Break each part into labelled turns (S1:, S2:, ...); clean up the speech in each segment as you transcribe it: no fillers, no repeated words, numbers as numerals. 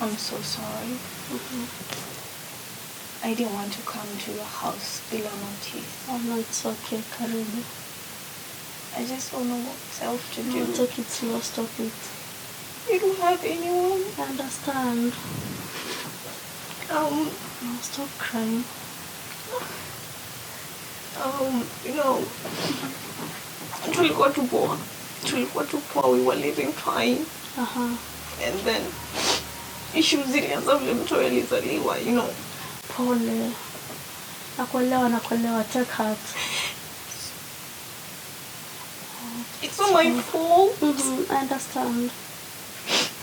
S1: I'm so sorry. I didn't want to come to your house bila notice.
S2: Oh no, it's okay, karibu.
S1: I just don't know what else to do.
S2: No, take it slow, stop it.
S1: You don't have anyone?
S2: I understand.
S1: No,
S2: stop crying.
S1: You know, tulikuwa tu poa, we were living fine. And then issues zilianza vile mtu alizaliwa, you know.
S2: Pole. Nakuelewa, take heart.
S1: It's not my fault.
S2: I understand.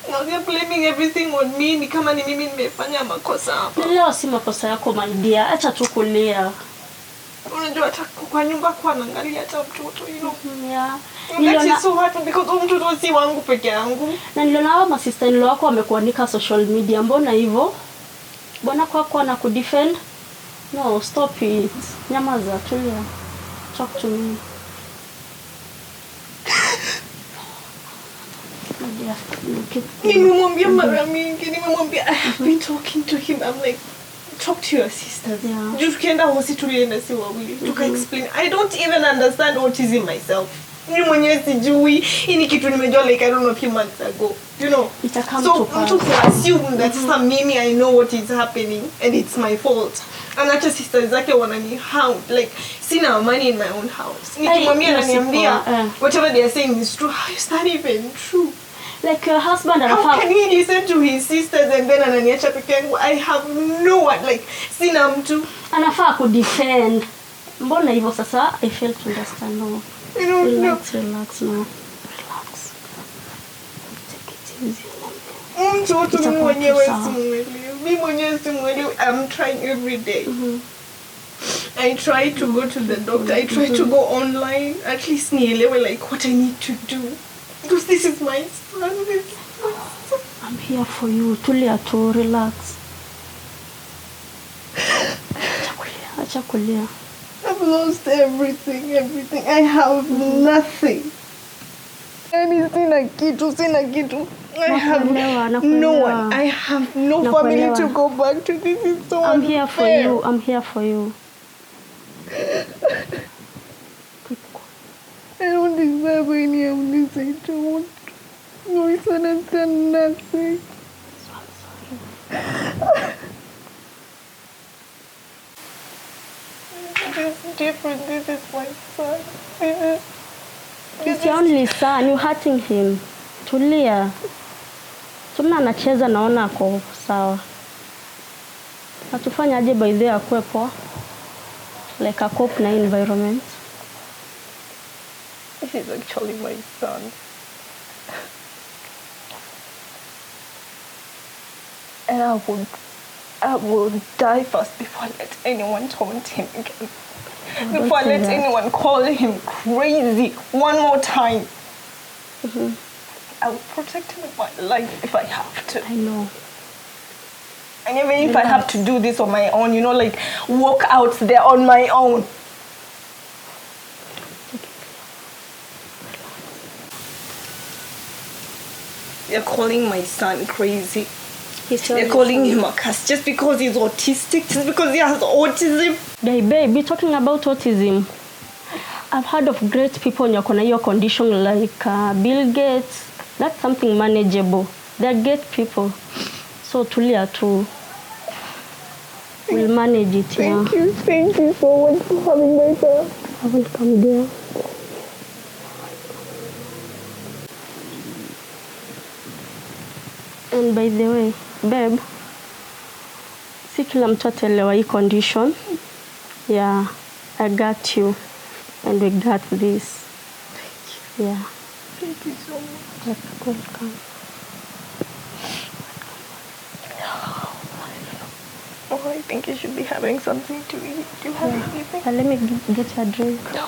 S1: Now they're blaming everything on me. Ni kama ni mimi nimefanya makosa hapa.
S2: Leo si makosa yako my dear. Acha tu kulia.
S1: Unajua hata kwa nyumba kwa naangalia hata mtoto, you know.
S2: Yeah.
S1: Niliona so hard because mtoto si wangu peke yangu.
S2: Na niliona hao masista nilo wako wamekuanika social media. Mbona hivyo? Bwana kwako ana kudefend? No, stop it. Nyamaza, tulia. Talk to me.
S1: Nimemwambia mara mingi, I've been talking to him. I'm like, talk to your sisters.
S2: Yeah.
S1: Just tukienda hosi tulienda si wawili. Tuka explain. I don't even understand autism myself. Ni mwenyewe sijui. Hii ni kitu nimejua like I don't know a few months ago. You know. So mtu assume that mimi I know what is happening and it's my fault. And hata sisters zake wanani hound like sina money in my own house. Nikimwambia ananiambia whatever they are saying is true. How is that even true?
S2: Like your husband
S1: how can he listen to his sisters and then ananiacha peke yangu? I have no one, like sina mtu.
S2: Anafaa ku defend. Mbona hivyo sasa? I fail to understand. No.
S1: You know,
S2: relax no. Relax. Take it easy.
S1: Mtoto mwenyewe simuelewi. Mimi mwenyewe simuelewi. I'm trying every day. I try to go to the doctor. I try to go online. At least nielewe like what I need to do. Because this is my son.
S2: I'm here for you. Tulia tu, relax. Acha kulia.
S1: I've lost everything. I have nothing. Yani sina kitu. I have no one. I have no family to go back to. This is so unfair.
S2: I'm here for you.
S1: I don't deserve any of this. I don't. No, it's understand nothing.
S2: So I'm sorry.
S1: This is different. This is my son.
S2: It's your only son. You're hurting him. Tulia. Tumna anacheza naona ako sawa. Atufanya aje by the akwepo. Like a cope na environment.
S1: This is actually my son. And I would die first before I let anyone taunt him again. Before I let anyone call him crazy one more time. I will protect him with my life if I have to.
S2: I know.
S1: And even if I have to do this on my own, you know, like walk out there on my own. They're calling my son crazy. They're calling him a cuss just because he's autistic, just because he has autism.
S2: Babe, talking about autism. I've heard of great people in your condition like Bill Gates. That's something manageable. They're great people. So tulia too. We'll manage it.
S1: Thank you so much for having my son.
S2: I will come there. And by the way, babe, si kila mtu atelewa hii condition. Yeah, I got you. And we got this.
S1: Thank you.
S2: Yeah.
S1: Thank you so much.
S2: You're welcome.
S1: Oh, I think you should be having something to eat. Do you have anything?
S2: Let me get you a drink.
S1: No.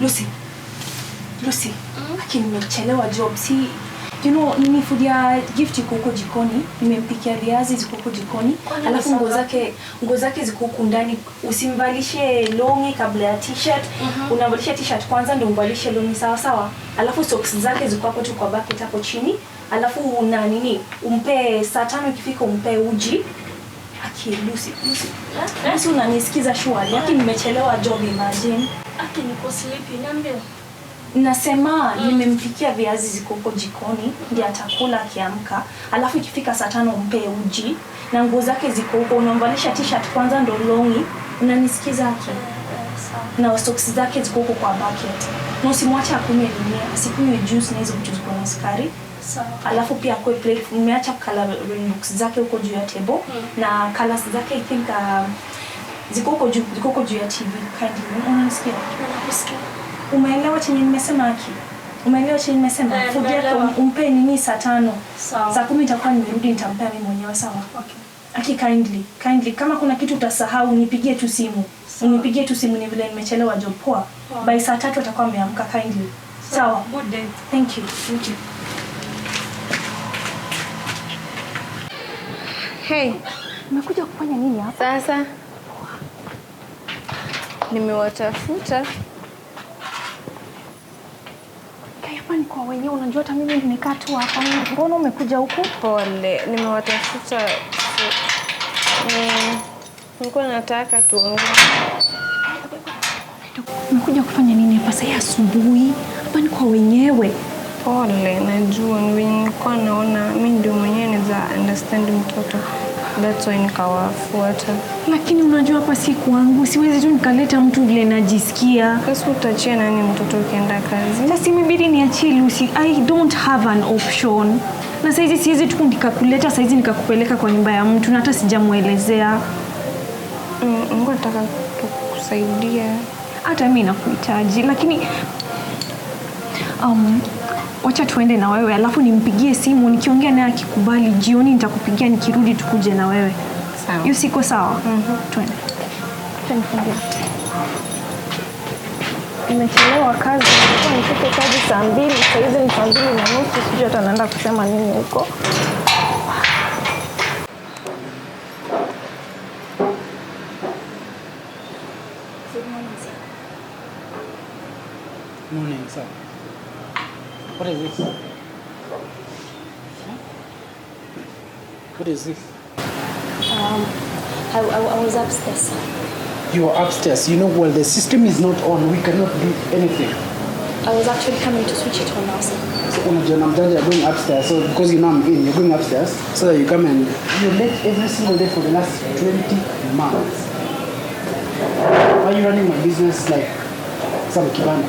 S1: Lucy. Lakini nimechelewa job.
S3: You know, nimefudia gift huko jikoni, nimempikia viazi ziko huko jikoni, alafu nguo zake ziko huko ndani. Usimvalishe longi kabla ya t-shirt, unavalisha t-shirt kwanza ndio umvalishe longi sawa sawa. Alafu socks zake ziko hapo tu kwa bucket hapo chini. Alafu una nini? Umpe saa 5 ikifika umpe uji. Lucy unanisikiza shwari, lakini nimechelewa job imagine.
S2: Niko sleepy, niambie.
S3: Nasema nimempikia viazi ziko huko jikoni, ndiye atakula akiamka. Alafu ikifika saa 5 umpe uji na nguo zake ziko huko, unamvalisha t-shirt kwanza ndo longi. Unanisikiza haki? Na socks zake ziko huko kwa bucket. Na usimwache akunywe dunia, asikunywe juice na hizo vitu ziko na sukari. Sawa. Alafu pia kwa plate umeacha coloring books zake huko juu ya table na colors zake I think ziko huko juu ya TV kindly. Unanisikia? Nakusikia. Umeelewa chenye nimesema haki? Umeelewa chenye nimesema? Fudia umpe nini saa 5. Sawa. Saa 10 itakuwa nimerudi nitampea mimi mwenyewe sawa? Okay. Aki kindly kama kuna kitu utasahau nipigie tu simu. Unipigie tu simu ni vile nimechelewa job poa. By saa 3 atakuwa ameamka kindly. Sawa.
S2: Good day.
S3: Thank you.
S4: Hey,
S3: umekuja kufanya nini hapa?
S4: sasa nimewatafuta.
S3: Hapa ni kwa wenyewe, unajua hata mimi nimekaa tu hapa. Mbona umekuja huku?
S4: Pole, nimewatafuta. Nilikuwa nataka tuongee.
S3: Umekuja kufanya nini hapa saa asubuhi? Hapa ni kwa wenyewe.
S4: Pole, najua nilikuwa naona mimi ndio mwenyewe naweza understand mtoto. That's why nikawafuata.
S3: Lakini unajua hapa si kwangu, siwezi tu nikaleta mtu vile najisikia.
S4: Sasa utachia nani mtoto ukienda kazi?
S3: Sasa imebidi niachie Lucy. I don't have an option. Na saizi siwezi tu nikakuleta saizi nikakupeleka kwa nyumba ya mtu na hata sijamuelezea.
S4: Mungu nataka kukusaidia.
S3: Hata mimi nakuhitaji, lakini wacha tuende na wewe alafu nimpigie simu, nikiongea naye akikubali jioni nitakupigia nikirudi tukuje na wewe.
S4: Sawa.
S3: Hiyo siko sawa? Twende. Nimechelewa kazi, nifike kazi saa 2, saa hizi ni saa 2:30, sijui hata naenda kusema nini huko.
S5: Morning, sir. What is this? What is this?
S3: I was upstairs.
S5: You are upstairs. You know, well, the system is not on. We cannot do anything.
S3: I was actually coming to switch it on now, sir.
S5: So, I'm going upstairs. So, because you know I'm in, you're going upstairs. So that you come and you're late every single day for the last 20 months. Why are you running my business like some kibana?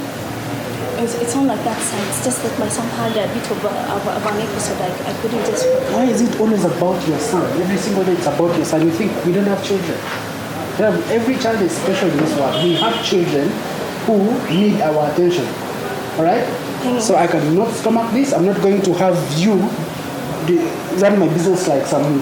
S3: It's not like that, sir. It's just that my son had a bit of an episode. I couldn't just...
S5: Why is it always about your son? Every single day it's about your son. You think we don't have children? Every child is special in this world. We have children who need our attention. Alright? So I cannot stomach this. I'm not going to have you run my business like some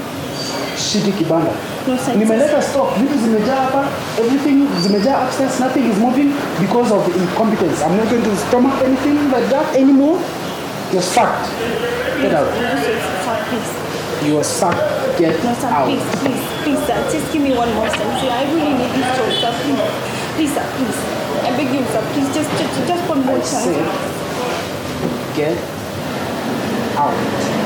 S5: shitty kibanda.
S3: No, sir.
S5: Nimeleta stock. Vitu zimejaa hapa. Everything zimejaa upstairs. Nothing is moving because of incompetence. I'm not going to stomach anything like that anymore. You're sacked. Get out.
S3: Sir, please.
S5: You are sacked. Get
S3: No, sir,
S5: out.
S3: please, sir. Just give me one more chance. I really need this job, sir. Please, sir, please. I beg you, sir. Please, just one more chance.
S5: Say, get out.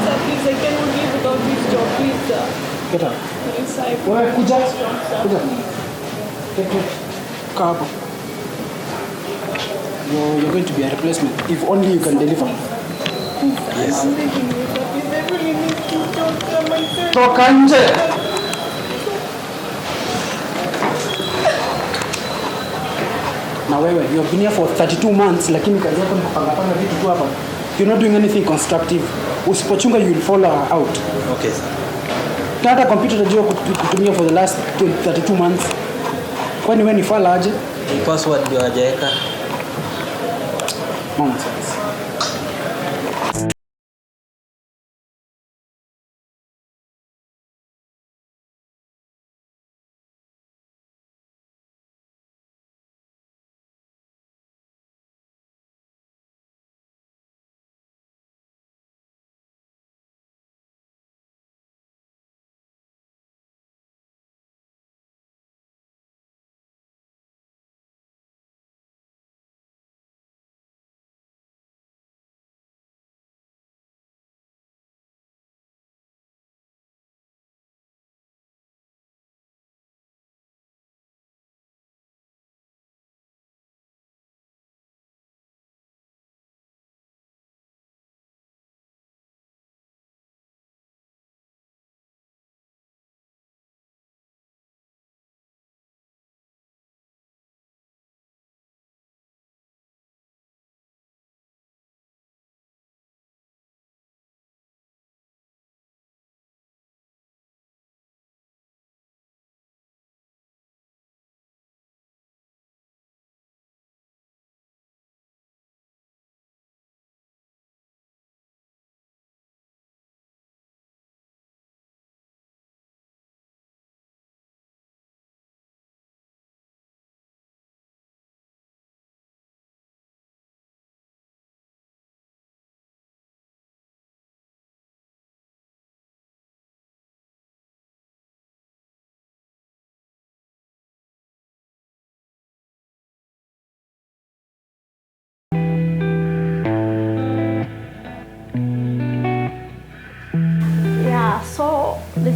S3: Sir, please, I cannot live without this job. Please, sir.
S5: Get out.
S3: Yes, I
S5: Wewe kuja. Kuja. Get. Kaa hapo. You're going to be a replacement. If only you can deliver. Yes.
S3: I'm begging you, sir. Please, I really need this job, sir. My son.
S5: Toka nje. Na wewe, you have been here for 32 months lakini kazi yako ni kupanga vitu tu hapa. You're not doing anything constructive. Usipochunga you will fall out.
S6: Okay, sir.
S5: Hata computer najua kutumia for the last 32 months. Kwani wewe ni fala aje?
S6: Password ndio hajaweka.
S5: Nonsense.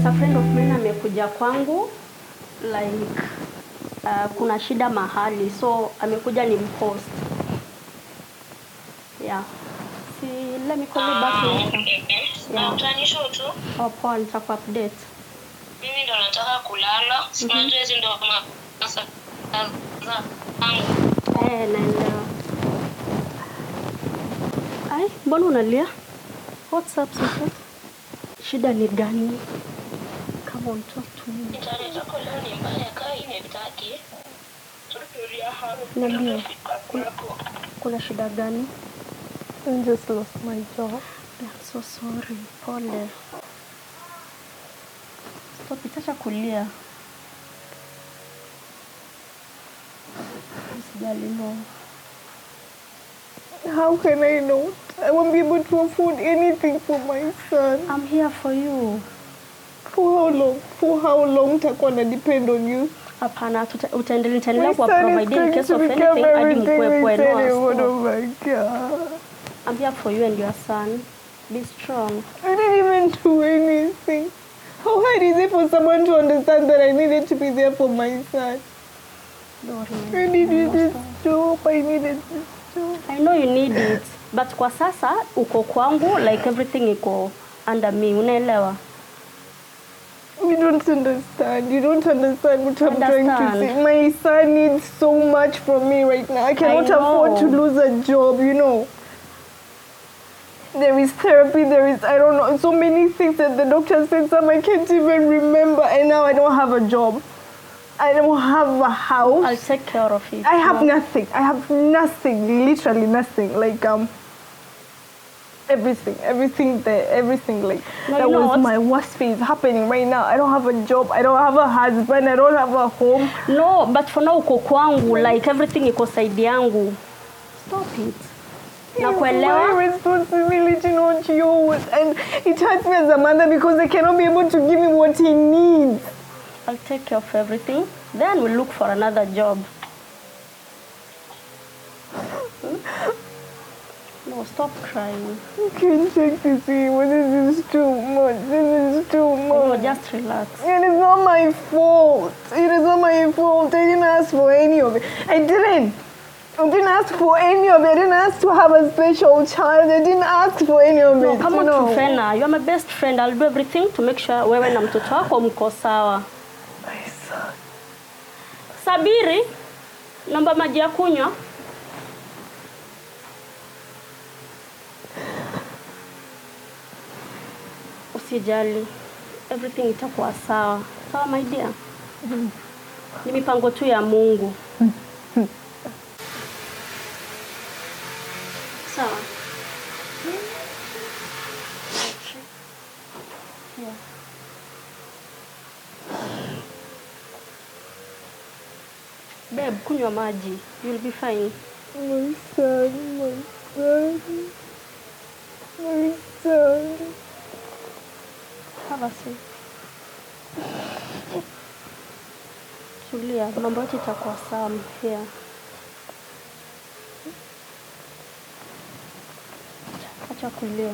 S2: a friend of mine amekuja kwangu like kuna shida mahali, so amekuja ni mpost. Yeah. See, let me call you back later.
S7: Na utanisho tu.
S2: Poa, nitakuupdate.
S7: Mimi ndo nataka kulala. Unajua hizi ndo masaa zangu.
S2: Naelewa. Ai, mbona unalia? What's up, sister? Shida ni gani? Come on, talk to me.
S7: Internet yako leo ni mbaya kaa imebitaki.
S2: Niambie. Kuna shida gani?
S1: I just lost my job.
S2: I'm so sorry. Pole. Stop, itacha kulia. Usijali, no.
S1: How can I know? I won't be able to afford anything for my son.
S2: I'm here for you.
S1: For how long? For how long takuwa na depend on you?
S2: Hapana, utaendelea
S1: My
S2: kwa
S1: son
S2: provide
S1: is
S2: in
S1: going
S2: case
S1: to
S2: of
S1: become
S2: anything hadi
S1: everything
S2: mkue
S1: we said he would.
S2: kwenu.
S1: Oh my God.
S2: I'm here for you and your son. Be strong.
S1: I didn't even do anything. How hard is it for someone to understand that I needed to be there for my son? I needed this job. I needed this job.
S2: I know you need it, but kwa sasa uko kwangu, like everything iko under me. Unaelewa?
S1: You don't understand. You don't understand what I'm trying to
S2: Understand.
S1: say. My son needs so much from me right now. I cannot afford to lose a job, you know. There is therapy, there is, I don't know, so many things that the doctor said, some I can't even remember, and now I don't have a job. I don't have a house.
S2: I'll take care of it.
S1: I have nothing. I have nothing, literally nothing. Like, everything there, everything like,
S2: No,
S1: that
S2: you know
S1: was
S2: what?
S1: my worst phase happening right now. I don't have a job, I don't have a husband, I don't have a home.
S2: No, but for now uko kwangu, like everything iko side yangu. Stop it.
S1: It's
S2: Nakuelewa?
S1: my responsibility, not yours. And it hurts me as a mother because I cannot be able to give him what he needs.
S2: I'll take care of everything. Then we'll look for another job. No, stop crying.
S1: I can't take this anymore. This is too much. This is too
S2: No,
S1: much.
S2: just relax.
S1: It is not my fault. It is not my fault. I didn't ask for any of it. I didn't ask for any of it. I didn't ask to have a special child. I didn't ask for any of
S2: No,
S1: it.
S2: come on,
S1: No.
S2: TRUBENA. You are my best friend. I'll do everything to make sure wewe na mtoto wako mko sawa.
S1: My son.
S2: Sabiri, naomba maji ya kunywa. Usijali. Everything itakuwa sawa. Sawa, my dear? Ni mipango tu ya Mungu. Sawa. Yeah. Babe, kunywa maji. You'll be fine.
S1: My son. My son. My son.
S2: Have a seat. Tulia, mambo yote itakuwa sawa. Here. Acha kulia.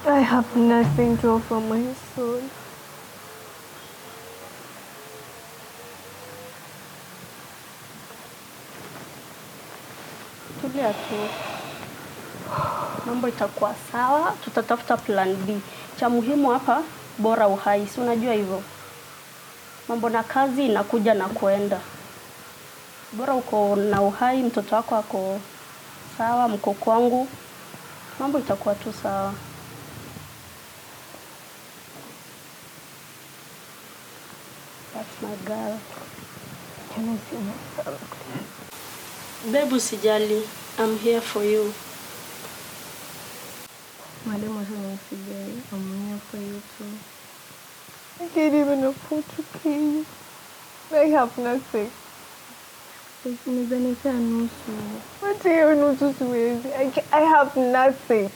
S1: I have nothing to offer my son.
S2: Tulia tu. Mambo itakuwa sawa, tutatafuta plan B. Cha muhimu hapa bora uhai. Si unajua hivyo? Mambo na kazi inakuja na kuenda. Bora uko na uhai, mtoto wako ako sawa, mko kwangu. Mambo itakuwa tu sawa. That's my girl.
S1: Can I see my son, please?
S2: Babe, usijali. I'm here for you.
S4: Madam, usijali. I'm here for you too.
S1: I can't even afford to pay you. I have nothing.
S4: Unaweza nipea nusu.
S1: What hiyo nusu siwezi. I have nothing.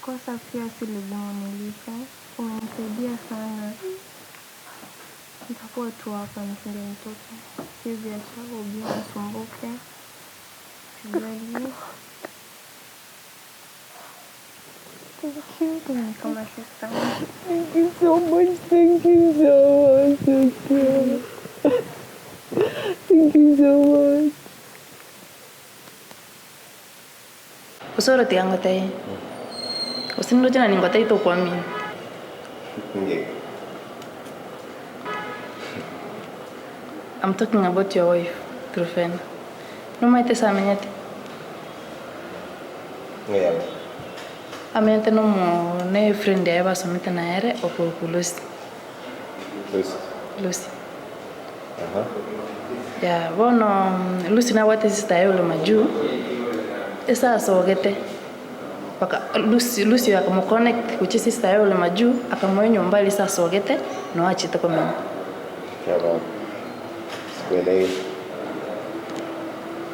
S4: Kosa pia si lazima nilipe. Umenisaidia sana. Nitakuwa tu hapa nipende mtoto. Siwezi acha OBINO asumbuke. Sijali. Thank you. Kama sister.
S1: Thank you so much. Thank you so much. Thank you so much.
S8: OSORO tiango tay. Usinlo jana ni ngotai to kwa mimi. I'm talking about your wife, TRUBENA. No maite sa menyati.
S9: Yeah.
S8: Amente no mo ne friend ya ba somete na ere o ko Lucy. Lucy. Ya, bono Lucy na wate sister yule maju. Esa sogete. Paka Lucy akamconnect kuchi sister yule maju akamwenyo mbali sasa sogete no achite kwa mimi.
S9: Yeah. Kwele.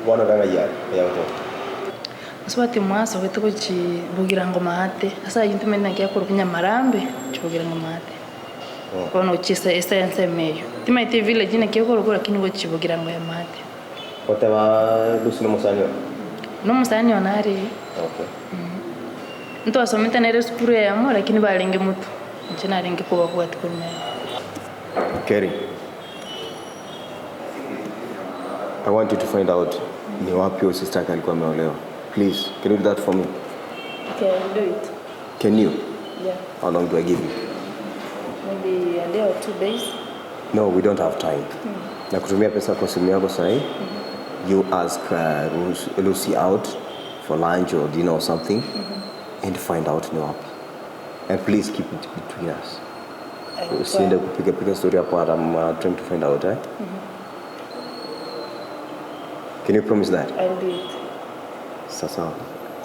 S9: Bwana danga ya uto.
S8: Aswati mwaso wetu kuchi bugira ngoma hate. Asa yintume na kia kurukunya marambe chubugira ngoma hate. Kono uchisa essence meyo. Tima ite village na kia kurukunya lakini kuchi bugira ngoma hate.
S9: Kote wa Lucy no musanyo.
S8: No musanyo nari.
S9: Okay.
S8: Nto asometa na skuru ya mo lakini balenge mutu. Nchina renge kwa tukume.
S9: Kerry, I want you to find out ni wapi your sister alikuwa ameolewa. Please, can you do that for me?
S8: Okay, I'll do it.
S9: Can you?
S8: Yeah.
S9: How long do I give you?
S8: Maybe a day or 2 days.
S9: No, we don't have time. Na kutumia pesa kwa simu yako sahi. You ask Lucy out for lunch or dinner or something and find out ni wapi. And please keep it between us. Usiende kupiga story hapo. I'm trying to find out, eh? Can you promise that?
S8: I'll do it.
S9: Sasa,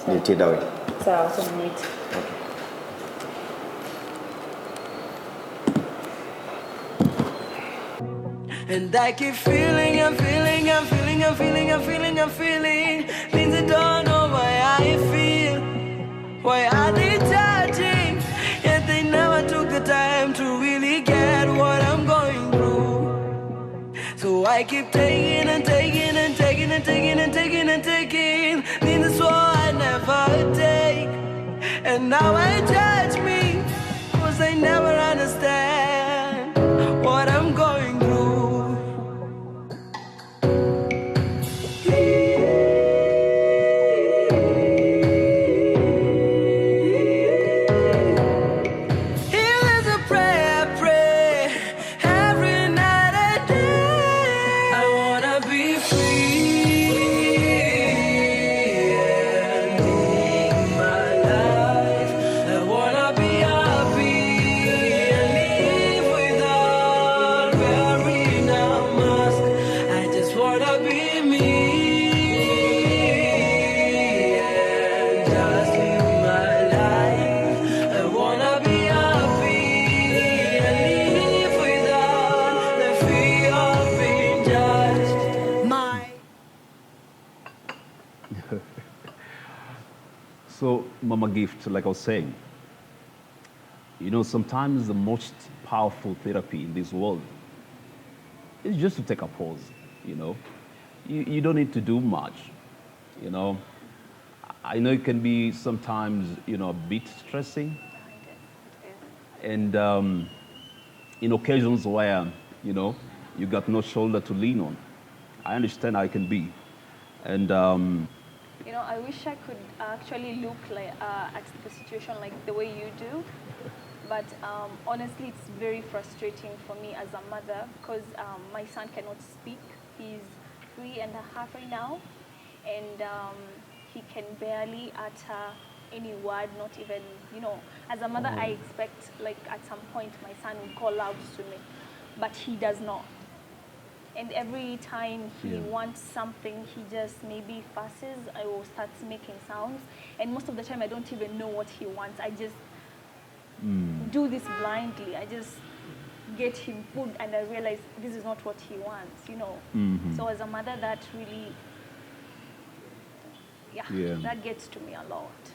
S9: nitie dawa.
S8: Sawa, so meet.
S9: Okay.
S10: And I keep feeling, things I don't know why I feel. Why are they touching? Yet they never took the time to really get what I'm going through. So I keep taking and taking and taking and taking and taking and taking. Then that's what I never take. And now I judge me, cause I never understand what I'm going through.
S11: So, Mama Gift, like I was saying, you know, sometimes the most powerful therapy in this world is just to take a pause, you know. You don't need to do much, you know. I know it can be sometimes, you know, a bit stressing. And in occasions where, you know, you got no shoulder to lean on. I understand how it can be. And
S12: you know, I wish I could actually look like at the situation like the way you do, but honestly, it's very frustrating for me as a mother because my son cannot speak. He's 3.5 right now, and he can barely utter any word, not even, you know, as a mother, I expect like at some point my son will call out to me, but he does not. And every time he wants something, he just maybe fusses or starts making sounds. And most of the time, I don't even know what he wants. I just do this blindly. I just get him food and I realize this is not what he wants, you know. So as a mother, that really, that gets to me a lot.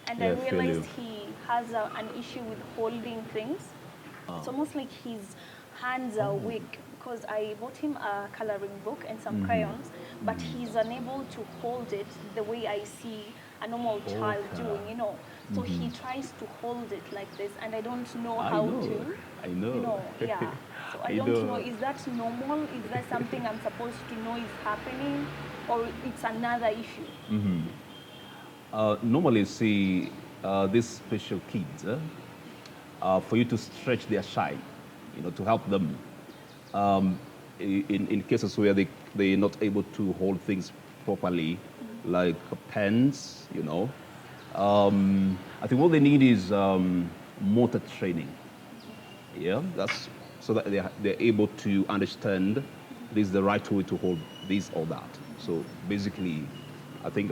S12: And I realized he has an issue with holding things. It's almost like he's hands are weak because I bought him a coloring book and some crayons, but he's unable to hold it the way I see a normal child doing, you know. So he tries to hold it like this, and I don't know how to.
S11: I know.
S12: You know, yeah. So I don't know. Is that normal? Is that something I'm supposed to know is happening, or it's another issue?
S11: Normally, see, these special kids, for you to stretch their shine, you know, to help them. In cases where they're not able to hold things properly, like pens, you know, I think what they need is motor training. Yeah, that's so that they're able to understand this is the right way to hold this or that. So basically, I think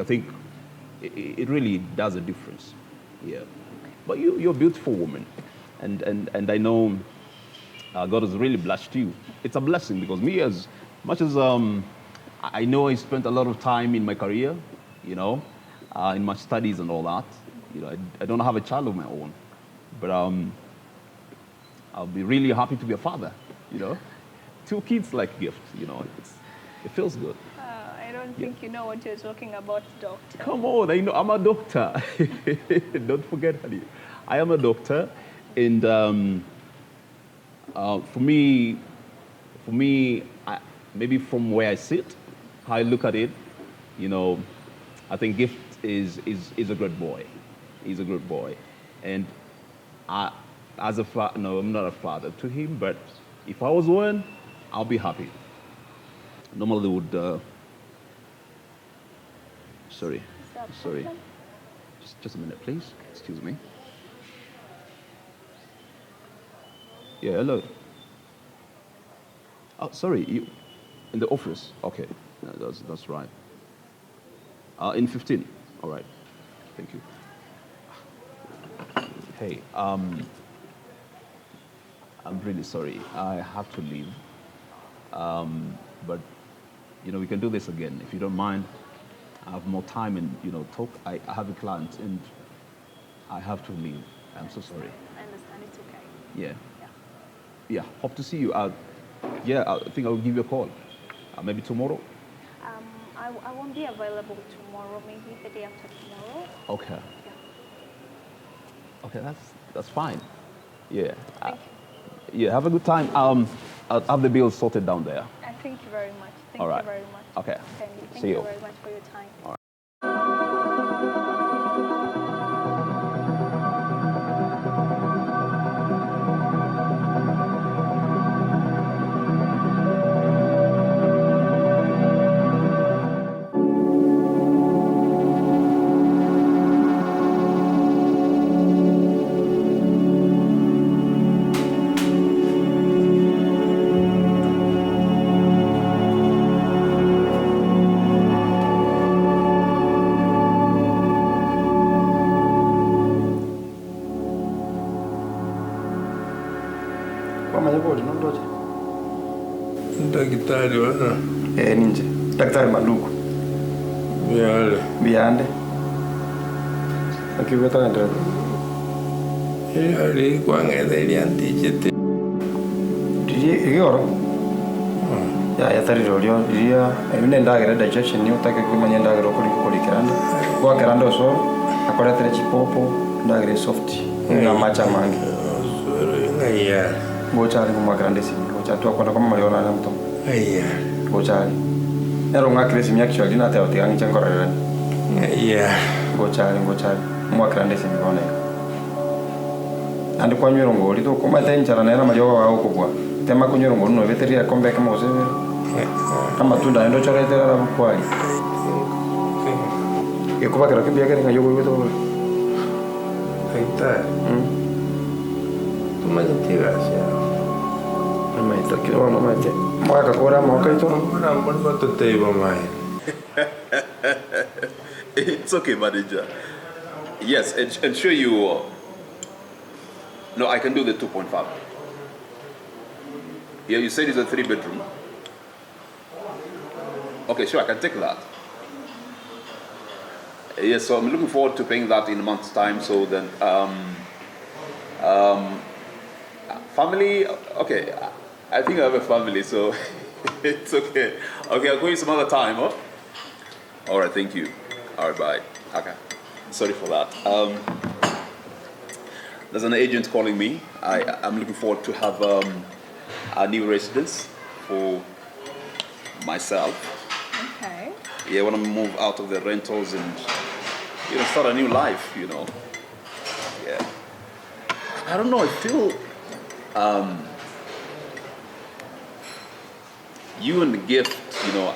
S11: it really does a difference. Yeah, but you're a beautiful woman, and I know God has really blessed you. It's a blessing because me, as much as I know I spent a lot of time in my career, you know, in my studies and all that. You know, I don't have a child of my own, but I'll be really happy to be a father. You know, 2 kids like gift. You know, it feels good.
S12: I don't think you know what you're talking about, doctor.
S11: Come on, I know I'm a doctor. Don't forget, honey, I am a doctor, and for me, maybe from where I sit, how I look at it, you know, I think Gift is a great boy. He's a good boy, and as a father, no, I'm not a father to him, but if I was one, I'll be happy. Normally would. Sorry. Just a minute, please. Excuse me. Yeah, hello. Oh, sorry, you in the office? Okay, yeah, that's right. In 15. All right. Thank you. Hey, I'm really sorry. I have to leave. But you know, we can do this again if you don't mind. I have more time and, you know, talk. I have a client and I have to leave. I'm so sorry.
S12: I understand. It's okay.
S11: Yeah. Yeah. Hope to see you. Yeah, I think I'll give you a call. Maybe tomorrow.
S12: I won't be available tomorrow. Maybe the day after tomorrow.
S11: Okay.
S12: Yeah.
S11: Okay, that's fine. Yeah.
S12: Thank you.
S11: Yeah. Have a good time. I'll have the bill sorted down there.
S12: Thank you very much. Thank
S11: All right.
S12: you very much.
S11: Okay.
S12: Thank
S11: See
S12: you
S11: you.
S12: very much for your time.
S11: All right.
S13: Daktari wana?
S14: Ninje. Daktari Maluku. Biande. Akiweta ndio.
S13: Ali kwangetheri antijete.
S14: Igoro. Ya tari rolio iria emine ndagera digestion ni utake kumanya ndagera kuri kiranda. Kwa kiranda osoro akora tere chipopo ndagera soft. Na macha mangi.
S13: Osoro ngaya.
S14: Bochari kuma kiranda simi. Bochatu akora kama mariona na mto.
S13: Aya.
S14: Bochari. Ero ngakresi mi actually na teo tiangi chengorera.
S13: Yeah.
S14: Bochari. Mwa kiranda simi kone. Andi kwa nywero ngoli to kuma tenchara na era majo wa okubwa. Tema kunywero ngoli no veteria kombe kama oseve. Kama tunda ndo chora itera la kwali. Yekuba kera kibia kera ngayo weto.
S13: Aita. Tumanyitira sia.
S14: Maita kilo no maite. Mwaka kora mwaka ito.
S13: Mbona mbona tutaiba mai.
S11: It's okay, manager. Yes, and sure you. No, I can do the 2.5. Yeah, you said it's a 3-bedroom. Okay, sure, I can take that. Yes, so I'm looking forward to paying that in a month's time. So then, family, okay. I think I have a family, so it's okay. Okay, I'll call you some other time, huh? All right, thank you. All right, bye. Okay. Sorry for that. There's an agent calling me. I'm looking forward to have a new residence for myself.
S12: Okay.
S11: Yeah, I want to move out of the rentals and start a new life. Yeah. I don't know. I feel you and the gift.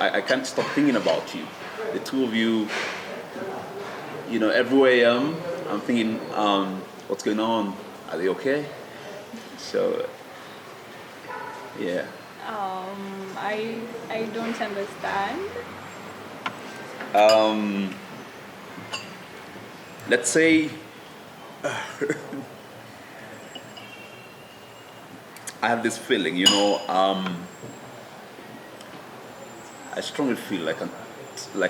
S11: I can't stop thinking about you. The two of you. Everywhere I am, I'm thinking, what's going on? Are they okay? So, yeah.
S12: I don't understand.
S11: Let's say I have this feeling, I strongly feel like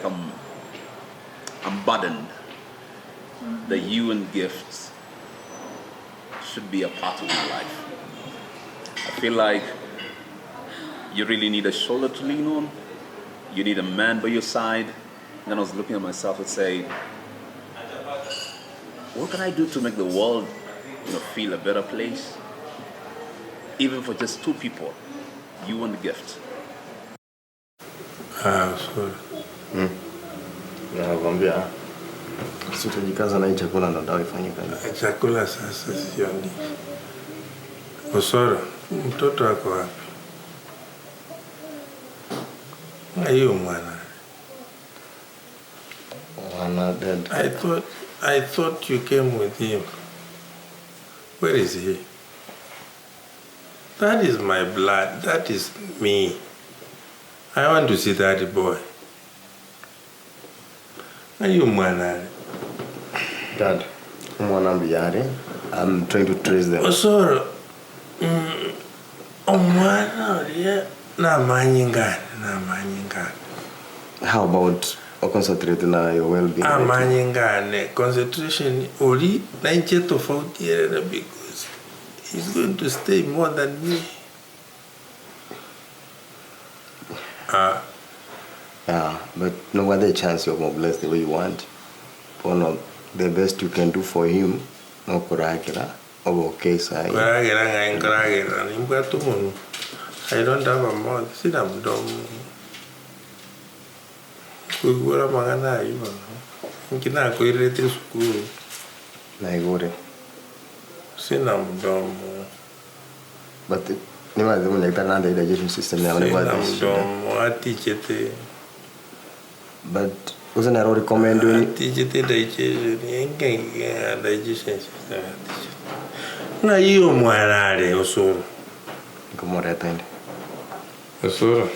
S11: I'm burdened. That you and gifts should be a part of my life. I feel like you really need a shoulder to lean on. You need a man by your side. And then I was looking at myself and say, what can I do to make the world, feel a better place? Even for just two people, you and the gift.
S13: Sorry.
S9: Nakwambia sitojikaza na hii chakula ndo dawa ifanye kazi.
S13: Chakula sasa sioni. Osoro, mtoto wako wapi? Ayo mwana.
S9: Dead.
S13: I thought you came with him. Where is he? That is my blood. That is me. I want to see that boy. Ayo mwana.
S9: Dad, I'm trying to trace them.
S13: Osoro, mwana ya na manyingana.
S9: How about concentrate na your well-being?
S13: Manyingane concentration ori na nje tofauti yana because he's going to stay more than me.
S9: Yeah, but no other chance you're more blessed the way you want. No, the best you can do for him, no kurakira, okay, sai.
S13: Kurakira, I don't have a mouth. See them dumb. Kugura mangana iba. Nkina kuirete school.
S9: Na igore.
S13: See them dumb.
S9: But nima demu lekta na the digestion system na wale
S13: See them dumb. I teach it.
S9: But wasn't I recommend doing
S13: it? Teach it digestion. Digestion system. Na hiyo mwanare Osoro.
S9: Como retende.
S13: Osoro.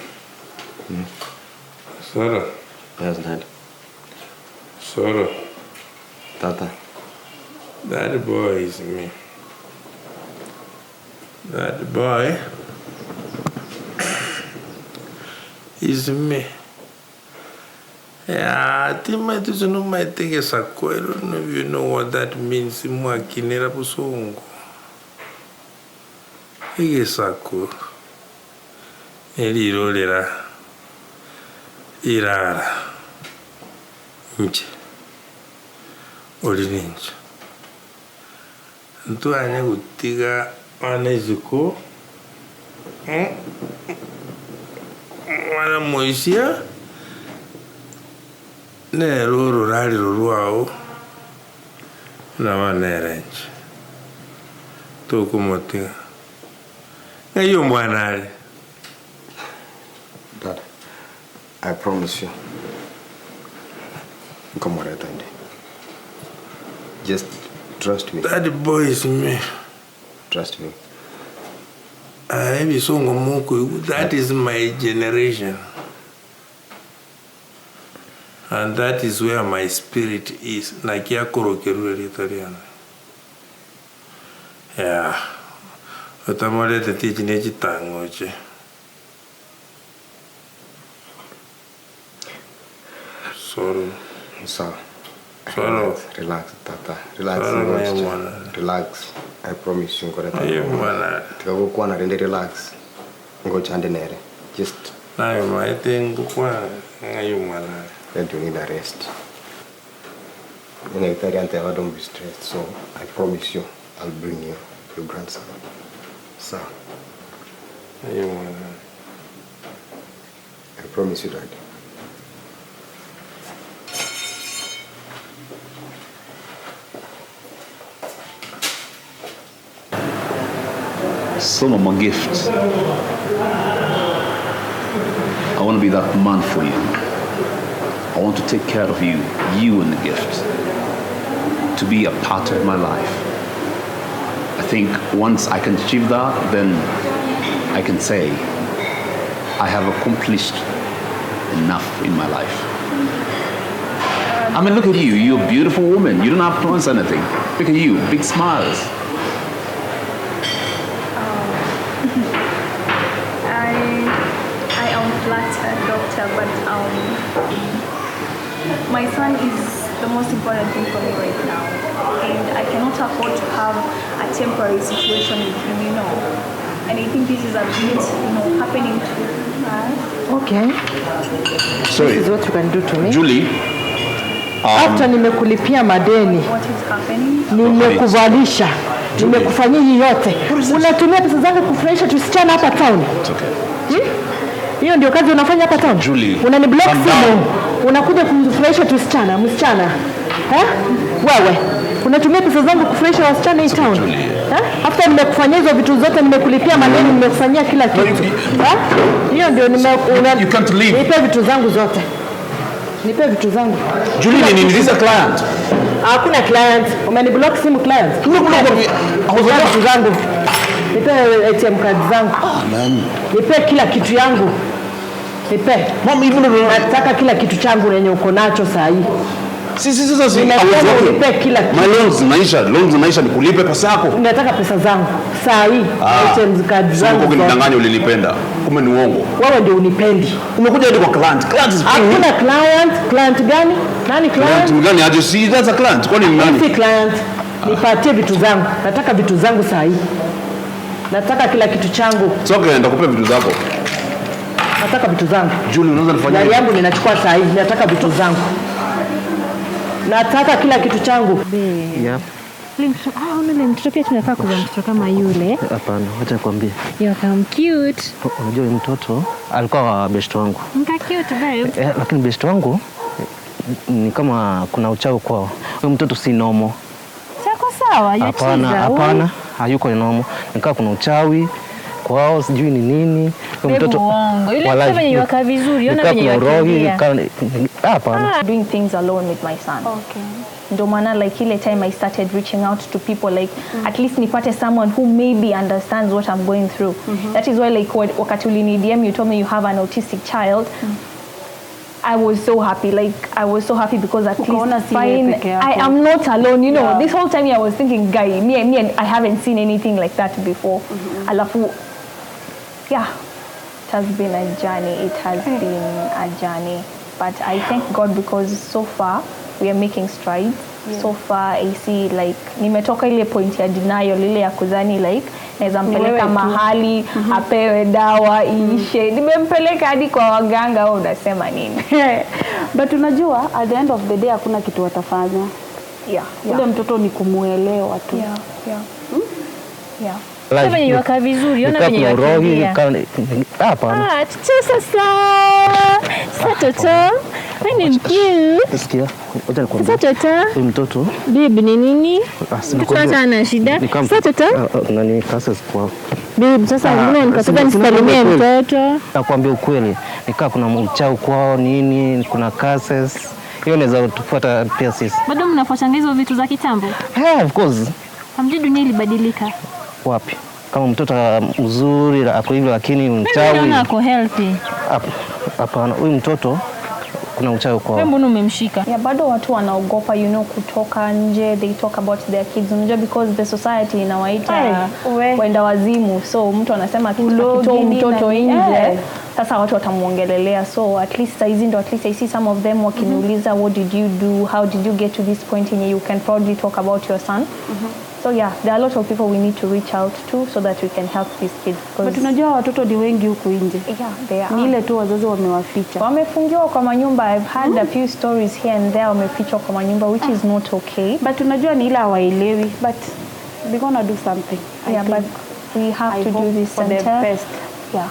S13: Osoro.
S9: Yes, Dad.
S13: Osoro.
S9: Tata.
S13: That boy is me. That boy is me. Yeah, I might take a sako. I don't know if you know what that means. Mwakinera pusongo. Ege sako. Elirolera. Irara. Nje. Olininja. Ntu anya gutiga anezuko. Wana moisia. Ne roro rari roruao. Na manerenje. Toko motiga. Ngayo mwanare.
S9: Dad, I promise you. Come on, Andy. Just trust me.
S13: That boy is me.
S9: Trust me.
S13: That is my generation. And that is where my spirit is. Nakia korokeru Italian. Yeah. Otamole te teach neji tangoche. Sorry. Sorry.
S9: Relax, Tata. Relax. Relax. I promise you. Relax. Ngochande nere. Just.
S13: I think then
S9: you need a rest. Don't be stressed. So I promise you, I'll bring you your grandson. So. I promise you, Dad.
S11: Some of my gifts. I want to be that man for you. I want to take care of you and the gift. To be a part of my life. I think once I can achieve that, then I can say I have accomplished enough in my life. I mean, look at you. You're a beautiful woman. You don't have to answer anything. Look at you. Big smiles.
S12: I am flattered, doctor, but my son is the most important thing for me right now, and I cannot afford to have a temporary situation with him, you know. And I think this is a bit, happening to us.
S15: Okay.
S11: Sorry.
S15: This is what you can do to me.
S11: Julie.
S15: After nimekulipia madeni.
S12: What is happening?
S15: Nimekuvalisha. Nimekufanyia hii yote. Unatumia pesa zangu kufurahisha tusichana hapa town.
S11: It's okay.
S15: Hiyo ndio kazi unafanya hapa town?
S11: Julie.
S15: Unaniblock simu. Unakuja kumfurahisha tusichana, msichana. Wewe. Unatumia pesa zangu kufurahisha wasichana hii town. After nimekufanyia hizo vitu zote, nimekulipia madeni, nimekufanyia kila kitu. Hiyo ndio
S11: you can't leave.
S15: Nipe vitu zangu zote. Nipe vitu zangu.
S11: Julie, niliza client.
S15: Hakuna client. Umeniblock simu client. Nipe vitu zangu. Nipe ATM card zangu.
S11: Man.
S15: Nipe kila kitu yangu. Nipe.
S11: Mom, even
S15: nataka kila kitu changu yenye uko nacho saa hii.
S11: Sisi.
S15: Nipe kila kitu.
S11: My loans zinaisha nikulipe pesa yako.
S15: Nataka pesa zangu saa hii. ATM card zangu.
S11: Sio kunidanganya ulilipenda. Kumbe ni uongo.
S15: Wewe ndio unipendi.
S11: Umekuja hadi kwa client.
S15: Hakuna client gani? Nani client?
S11: Client gani? Aje si that's a client. Kwani ni nani?
S15: Si client. Nipatie vitu zangu. Nataka vitu zangu saa hii. Nataka kila kitu changu.
S11: Okay, nitakupa vitu zako.
S15: Nataka vitu zangu.
S11: Julie, unaweza nifanyia?
S15: Gari yangu ninachukua saa hii. Nataka vitu zangu. Nataka kila kitu changu.
S16: Yep.
S17: Ule mtoto pia tunafaa kuzaa mtoto kama yule.
S16: Hapana, wacha nikwambie.
S17: You come cute.
S16: Unajua mtoto alikuwa wa best wangu.
S17: Mka cute babe.
S16: Lakini best wangu ni kama kuna uchawi kwao. Huyo mtoto si nomo.
S17: Sako sawa,
S16: Hapana, hayuko nomo. Nikaa kuna uchawi kwao, sijui ni nini.
S17: Huyo mtoto wangu. Yule mtoto mwenye yuka vizuri, ona mwenye yuka.
S16: Hapana.
S3: Doing things alone with my son.
S17: Okay.
S3: Ndo maana like ile time I started reaching out to people like at least nipate someone who maybe understands what I'm going through. That is why like wakati ulini DM you told me you have an autistic child. I was so happy. I was so happy because at least fine, I am not alone. You know, this whole time I was thinking, guy, me and I haven't seen anything like that before. Alafu, yeah, it has been a journey. It has been a journey. But I thank God because so far we are making strides. So far I see like nimetoka ile point ya denial ile ya kudhani like naweza mpeleka mahali apewe dawa iishe. Nimempeleka hadi kwa waganga au unasema nini?
S2: But unajua at the end of the day hakuna kitu watafanya. Ule mtoto ni kumuelewa tu.
S17: Sasa yuka vizuri, ona mwenye yuka.
S16: Hapana.
S17: Sasa toto. Wewe ni cute.
S16: Sikia, wacha nikwambie.
S17: Sasa
S16: huyu mtoto
S17: bibi ni nini? Mtoto ana shida. Sasa toto
S16: nani kasa kwa
S17: bibi sasa mbona nikatoka nisalimie mtoto?
S16: Nakwambia ukweli. Nikaa kuna mchao kwao nini, kuna cases. Hiyo inaweza tufuata pia sisi.
S17: Bado mnafuata hizo vitu za kitambo?
S16: Of course.
S17: Hamjui dunia ilibadilika.
S16: Wapi? Kama mtoto mzuri ako hivyo lakini mchawi.
S17: Mbona ako healthy?
S16: Hapana, huyu mtoto kuna uchawi kwao.
S17: Mbona umemshika?
S3: Bado watu wanaogopa kutoka nje. They talk about their kids unajua because the society inawaita wenda wazimu. So mtu anasema akitoa mtoto nje
S12: sasa watu watamuongelelea. So at least saizi ndo at least I see some of them wakiniuliza what did you do, how did you get to this point in you can probably talk about your son. So yeah, there are a lot of people we need to reach out to so that we can help these kids.
S15: But tunajua watoto ni wengi huku nje.
S12: Yeah, they are.
S15: Ni ile tu wazazi wamewaficha.
S12: Wamefungiwa kwa manyumba. I've had a few stories here and there wamefichwa kwa manyumba, which is not okay.
S15: But tunajua ni ile hawaelewi. But we're gonna do something.
S12: Yeah, but we have to do this
S15: for the best.
S12: Yeah.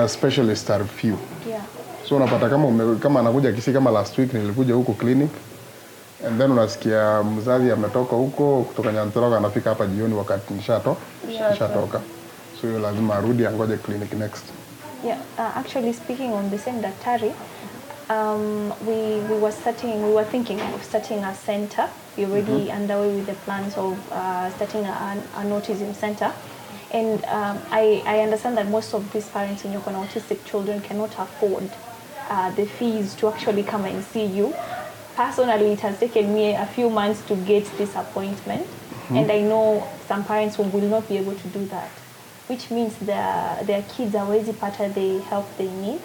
S18: Specialist are few.
S12: Yeah.
S18: So unapata kama anakuja Kisii, kama last week nilikuja huko clinic, and then unasikia mzazi ametoka huko kutoka Nyansoroga anafika hapa jioni wakati nishatoka. So hiyo lazima arudi angoje clinic next.
S12: Yeah, actually speaking on the same daktari, we were thinking of starting a center. We're already underway with the plans of starting an autism center. And I understand that most of these parents in your autistic children cannot afford the fees to actually come and see you. Personally, it has taken me a few months to get this appointment. And I know some parents will not be able to do that, which means their kids are already part of the help they need.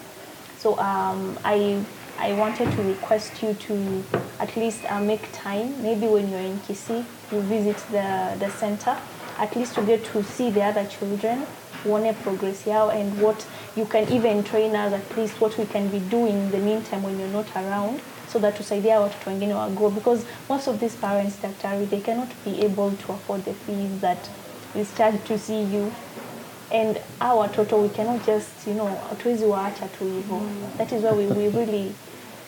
S12: So I wanted to request you to at least make time, maybe when you're in Kisii, you visit the center, at least to get to see the other children, one progress yao, and what you can even train us, at least what we can be doing in the meantime when you're not around, so that tusaidia watoto wengine wa grow, because most of these parents, daktari, they cannot be able to afford the fees that is charged to see you. And our watoto, we cannot just, hatuwezi waacha tu hivyo. That is why we really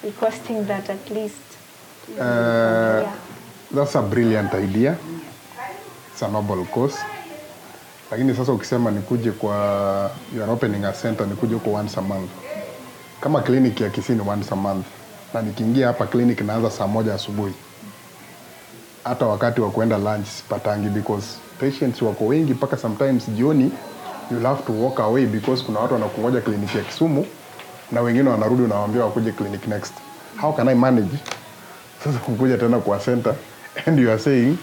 S12: requesting that at least.
S18: That's a brilliant idea. It's a noble cause. Lakini sasa ukisema nikuje kwa, you are opening a center, nikuje kwa once a month. Kama clinic ya Kisii ni once a month, na nikiingia hapa clinic naanza saa 1 asubuhi. Hata wakati wa kuenda lunch sipatangi, because patients wako wengi mpaka sometimes jioni you'll have to walk away, because kuna watu wanakungoja clinic ya Kisumu na wengine wanarudi unawaambia wakuje clinic next. How can I manage sasa kukuja tena kwa center and you are saying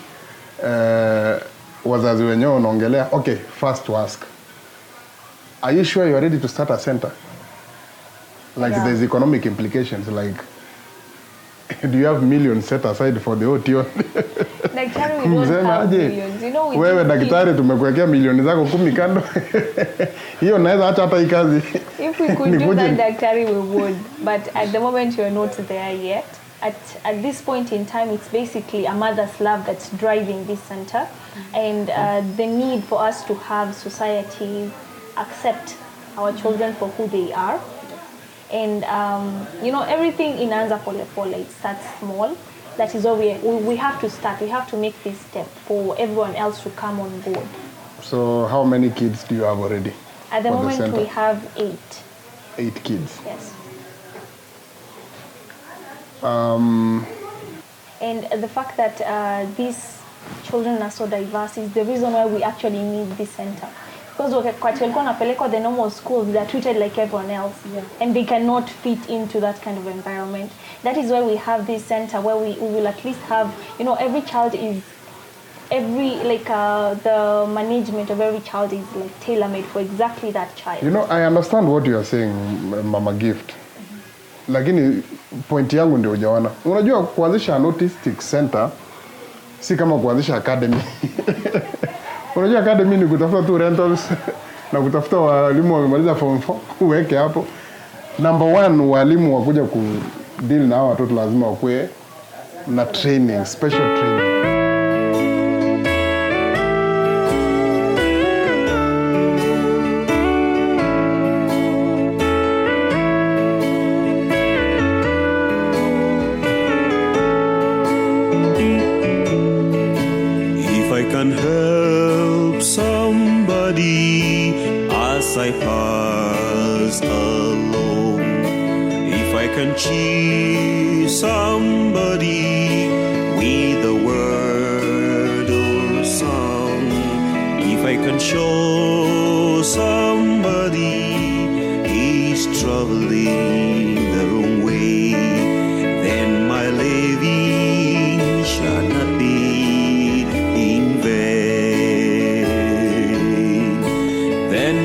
S18: wazazi wenyewe wanaongelea, okay, first to ask, are you sure you are ready to start a center? Like there's economic implications, like do you have millions set aside for the OTO?
S12: Daktari, we don't have millions.
S18: Wewe daktari tumekuwekea milioni zako 10 kando. Hiyo naweza acha hata hii kazi.
S12: If we could do that, daktari, we would. But at the moment you're not there yet. At this point in time, it's basically a mother's love that's driving this center, and the need for us to have society accept our children for who they are. And everything in Anza Pole Pole, it starts small. That is why we have to start. We have to make this step for everyone else to come on board.
S18: So how many kids do you have already?
S12: At the moment, we have 8.
S18: 8 kids?
S12: Yes.
S18: And
S12: the fact that these children are so diverse is the reason why we actually need this center. Because the normal schools, they're treated like everyone else, and they cannot fit into that kind of environment. That is why we have this center where we will at least have, every child is every the management of every child is like tailor-made for exactly that child.
S18: You know, I understand what you are saying, Mama Gift. Lakini point yangu ndio hujaona. Unajua kuanzisha an autistic center si kama kuanzisha academy. Unajua academy ni kutafuta tu rentals na kutafuta walimu wamemaliza form 4 uweke hapo. Number 1, walimu wakuja ku deal na hawa watoto lazima wakuwe na training, special training.
S19: Can help somebody as I pass along. If I can cheer somebody with a word or song. If I can show somebody he's traveling the wrong way, then my living shall not be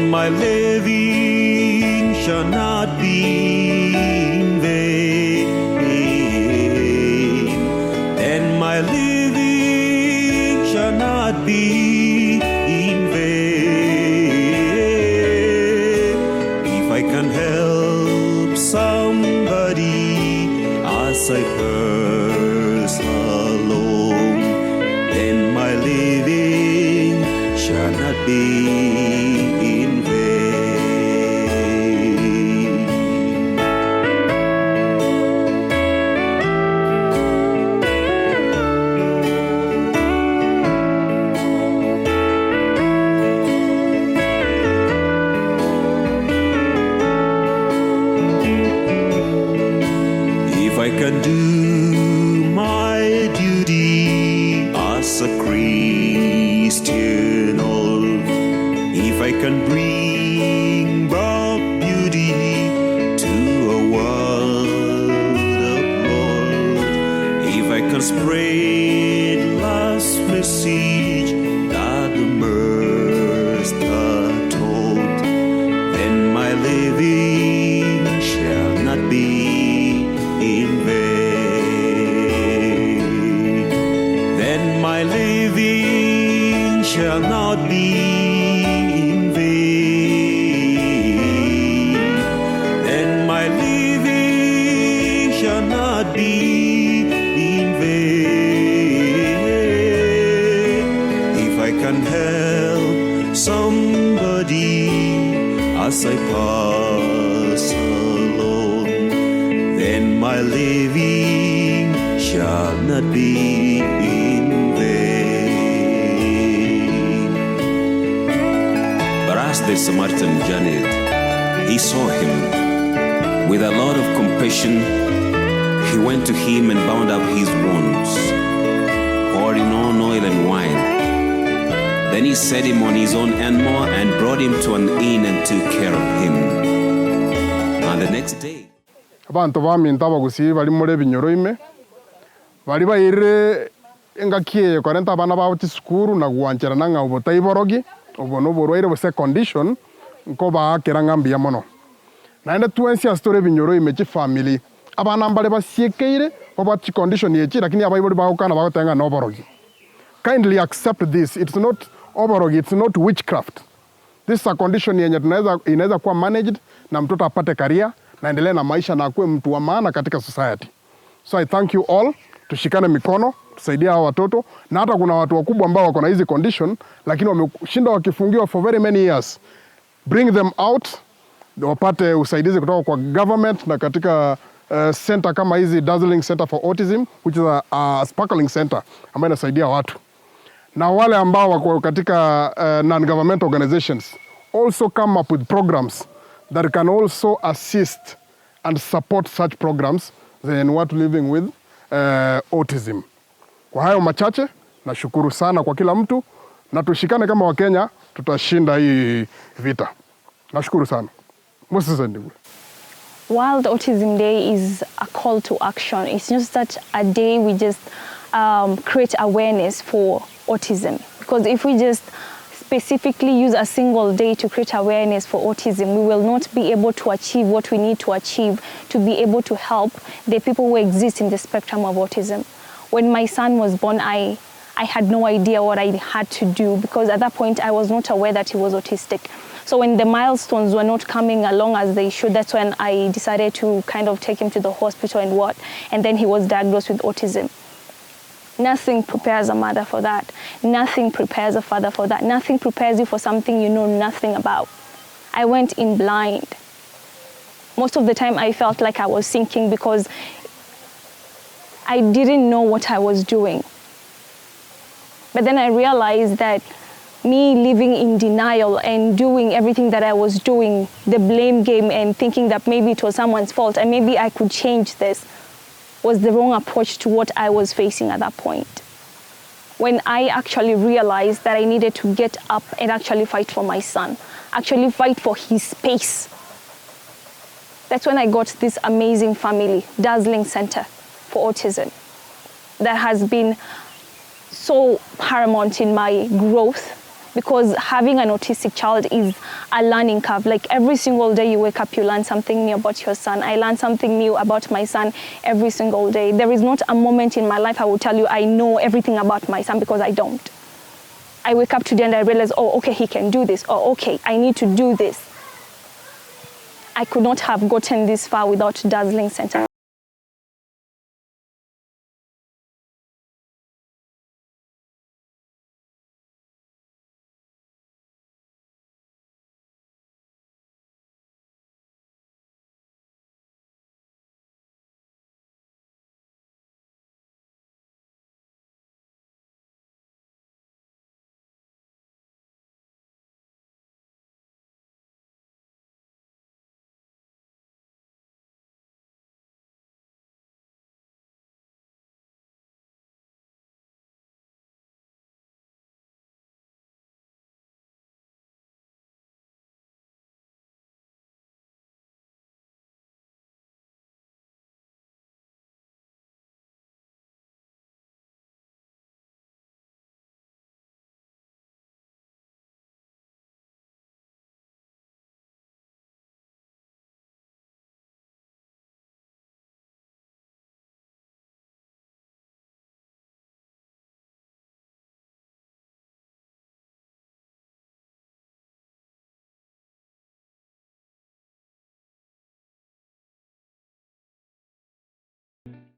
S19: my living shall not be in vain, and my living shall not be in vain. If I can help somebody as I pass along, then my living shall not be. Can do my duty as a Christian, if I can bring back beauty to a world abroad, if I can spread last message that the Master taught, then my living shall not be in vain. Then my living shall not be in vain. Then my living shall not be in vain. If I can help somebody as I pass along, then my living shall not be in vain. But as the Samaritan journeyed, he saw him. With a lot of compassion, he went to him and bound up his wounds, pouring on oil and wine. Then he set him on his own animal and brought him to an inn and took care of him. And the next day,
S18: abantu baminta bagusi bali muri binyoroime bali bayire engakie korenta abana bawo tisukuru na guanchera nanga ubutaiborogi ubono borwaire bose condition nko bakera ngambia mono naende tuensia story binyoroime chi family abana mbale basiekeire obati condition yechi lakini abaibori baukana bagotenga no borogi. Kindly accept this. It's not oborogi, it's not witchcraft. This is a condition yenye inaweza kuwa managed na mtoto apate career na endelee na maisha na akuwe mtu wa maana katika society. So I thank you all. Tushikane mikono, tusaidie hawa watoto, na hata kuna watu wakubwa ambao wako na hizi condition lakini wameshinda wakifungiwa for very many years. Bring them out, wapate usaidizi kutoka kwa government na katika center kama hizi DAZZLING Center for Autism, which is a sparkling center ambayo inasaidia watu. Na wale ambao wako katika non-government organizations also come up with programs that can also assist and support such programs than what living with autism. Kwa hayo machache, nashukuru sana kwa kila mtu na tushikane kama Wakenya, tutashinda hii vita. Nashukuru sana.
S12: World Autism Day is a call to action. It's just that a day we just create awareness for autism. Because if we just specifically use a single day to create awareness for autism, we will not be able to achieve what we need to achieve to be able to help the people who exist in the spectrum of autism. When my son was born, I had no idea what I had to do, because at that point I was not aware that he was autistic. So when the milestones were not coming along as they should, that's when I decided to kind of take him to the hospital and then he was diagnosed with autism. Nothing prepares a mother for that. Nothing prepares a father for that. Nothing prepares you for something you know nothing about. I went in blind. Most of the time I felt like I was sinking because I didn't know what I was doing. But then I realized that me living in denial and doing everything that I was doing, the blame game and thinking that maybe it was someone's fault and maybe I could change this, was the wrong approach to what I was facing at that point. When I actually realized that I needed to get up and actually fight for my son, actually fight for his space, that's when I got this amazing family, DAZZLING Center for Autism, that has been so paramount in my growth, because having an autistic child is a learning curve. Like every single day you wake up, you learn something new about your son. I learn something new about my son every single day. There is not a moment in my life I will tell you I know everything about my son, because I don't. I wake up today and I realize, oh, okay, he can do this. Or okay, I need to do this. I could not have gotten this far without DAZZLING Center.